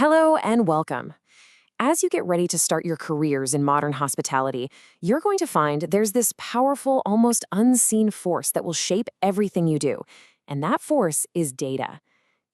Hello and welcome. As you get ready to start your careers in modern hospitality, you're going to find there's this powerful, almost unseen force that will shape everything you do. And that force is data.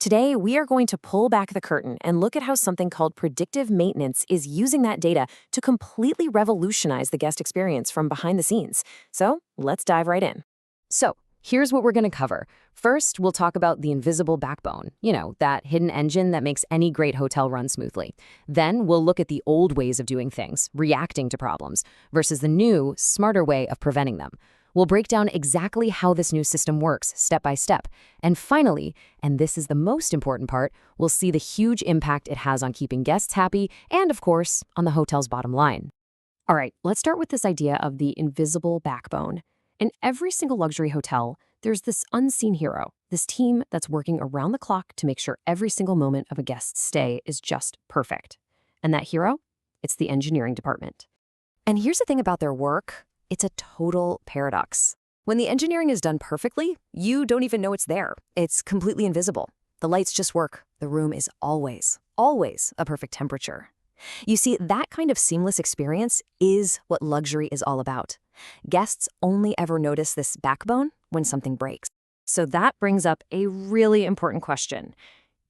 Today, we are going to pull back the curtain and look at how something called predictive maintenance is using that data to completely revolutionize the guest experience from behind the scenes. So let's dive right in. So, here's what we're going to cover. First, we'll talk about the invisible backbone, that hidden engine that makes any great hotel run smoothly. Then, we'll look at the old ways of doing things, reacting to problems, versus the new, smarter way of preventing them. We'll break down exactly how this new system works, step by step. And finally, and this is the most important part, we'll see the huge impact it has on keeping guests happy and, of course, on the hotel's bottom line. All right, let's start with this idea of the invisible backbone. In every single luxury hotel, there's this unseen hero, this team that's working around the clock to make sure every single moment of a guest's stay is just perfect. And that hero? It's the engineering department. And here's the thing about their work. It's a total paradox. When the engineering is done perfectly, you don't even know it's there. It's completely invisible. The lights just work. The room is always a perfect temperature. You see, that kind of seamless experience is what luxury is all about. Guests only ever notice this backbone when something breaks. So that brings up a really important question.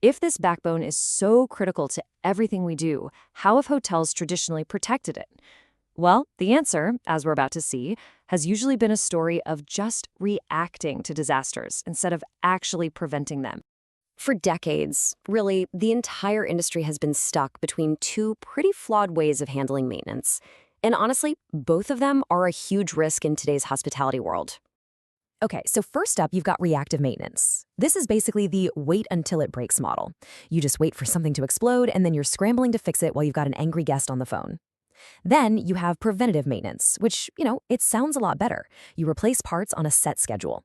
If this backbone is so critical to everything we do, how have hotels traditionally protected it? Well, the answer, as we're about to see, has usually been a story of just reacting to disasters instead of actually preventing them. For decades, really, the entire industry has been stuck between two pretty flawed ways of handling maintenance. And honestly, both of them are a huge risk in today's hospitality world. Okay, so first up, you've got reactive maintenance. This is basically the wait until it breaks model. You just wait for something to explode, and then you're scrambling to fix it while you've got an angry guest on the phone. Then you have preventative maintenance, which, it sounds a lot better. You replace parts on a set schedule.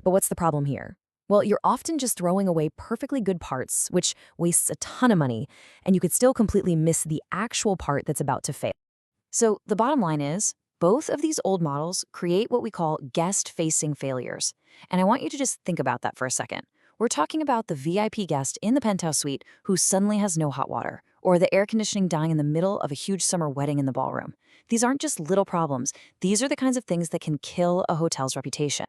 But what's the problem here? Well, you're often just throwing away perfectly good parts, which wastes a ton of money, and you could still completely miss the actual part that's about to fail. So the bottom line is, both of these old models create what we call guest-facing failures. And I want you to just think about that for a second. We're talking about the VIP guest in the penthouse suite who suddenly has no hot water, or the air conditioning dying in the middle of a huge summer wedding in the ballroom. These aren't just little problems. These are the kinds of things that can kill a hotel's reputation.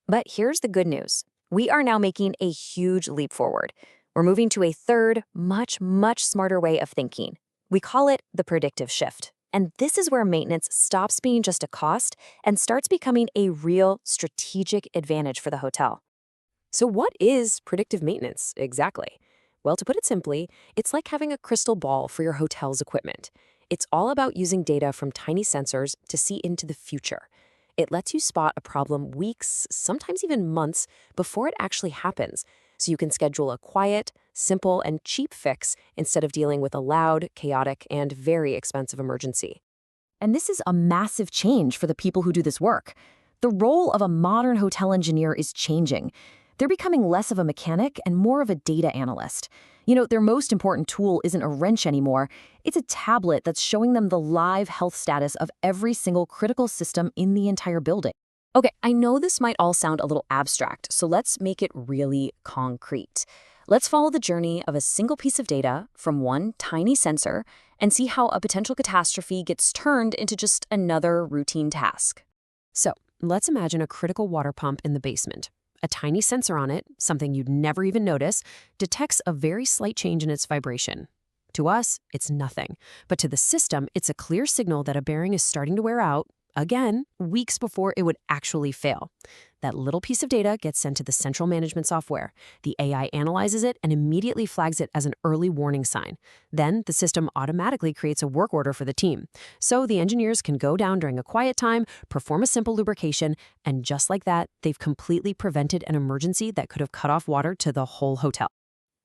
But here's the good news. We are now making a huge leap forward. We're moving to a third, much smarter way of thinking. We call it the predictive shift. And this is where maintenance stops being just a cost and starts becoming a real strategic advantage for the hotel. So what is predictive maintenance exactly? Well, to put it simply, it's like having a crystal ball for your hotel's equipment. It's all about using data from tiny sensors to see into the future. It lets you spot a problem weeks, sometimes even months, before it actually happens, so you can schedule a quiet, simple, and cheap fix instead of dealing with a loud, chaotic, and very expensive emergency. And this is a massive change for the people who do this work. The role of a modern hotel engineer is changing. They're becoming less of a mechanic and more of a data analyst. Their most important tool isn't a wrench anymore. It's a tablet that's showing them the live health status of every single critical system in the entire building. Okay, I know this might all sound a little abstract, so let's make it really concrete. Let's follow the journey of a single piece of data from one tiny sensor and see how a potential catastrophe gets turned into just another routine task. So, let's imagine a critical water pump in the basement. A tiny sensor on it, something you'd never even notice, detects a very slight change in its vibration. To us, it's nothing, but to the system, it's a clear signal that a bearing is starting to wear out, again, weeks before it would actually fail. That little piece of data gets sent to the central management software. The AI analyzes it and immediately flags it as an early warning sign. Then the system automatically creates a work order for the team. So the engineers can go down during a quiet time, perform a simple lubrication, and just like that, they've completely prevented an emergency that could have cut off water to the whole hotel.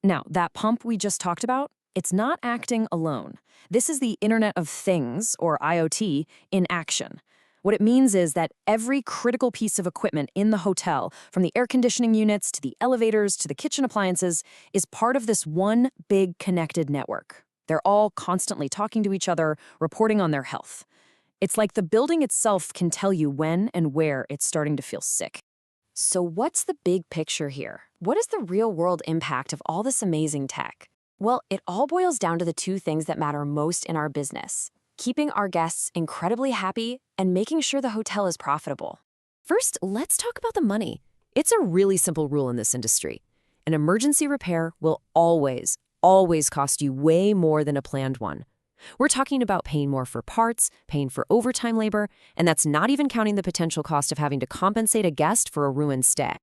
Now, that pump we just talked about, it's not acting alone. This is the Internet of Things, or IoT, in action. What it means is that every critical piece of equipment in the hotel, from the air conditioning units to the elevators to the kitchen appliances, is part of this one big connected network. They're all constantly talking to each other, reporting on their health. It's like the building itself can tell you when and where it's starting to feel sick. So what's the big picture here? What is the real-world impact of all this amazing tech? Well, it all boils down to the two things that matter most in our business: keeping our guests incredibly happy and making sure the hotel is profitable. First, let's talk about the money. It's a really simple rule in this industry. An emergency repair will always cost you way more than a planned one. We're talking about paying more for parts, paying for overtime labor, and that's not even counting the potential cost of having to compensate a guest for a ruined stay.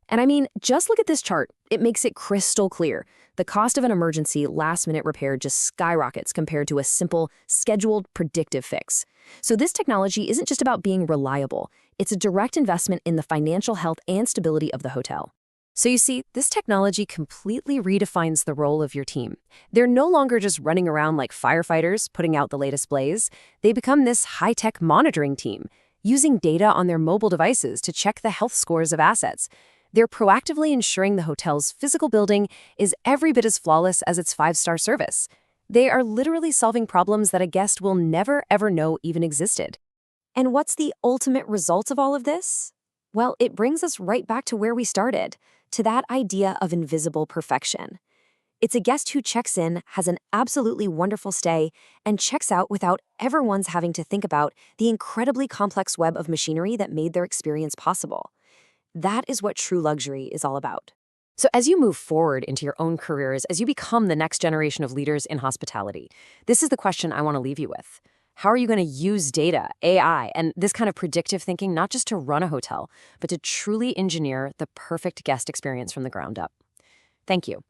And I mean, just look at this chart. It makes it crystal clear. The cost of an emergency last-minute repair just skyrockets compared to a simple, scheduled, predictive fix. So this technology isn't just about being reliable. It's a direct investment in the financial health and stability of the hotel. So you see, this technology completely redefines the role of your team. They're no longer just running around like firefighters, putting out the latest blaze. They become this high-tech monitoring team, using data on their mobile devices to check the health scores of assets. They're proactively ensuring the hotel's physical building is every bit as flawless as its five-star service. They are literally solving problems that a guest will never, ever know even existed. And what's the ultimate result of all of this? Well, it brings us right back to where we started, to that idea of invisible perfection. It's a guest who checks in, has an absolutely wonderful stay, and checks out without ever once having to think about the incredibly complex web of machinery that made their experience possible. That is what true luxury is all about. So as you move forward into your own careers, as you become the next generation of leaders in hospitality, this is the question I want to leave you with. How are you going to use data, AI, and this kind of predictive thinking not just to run a hotel, but to truly engineer the perfect guest experience from the ground up? Thank you.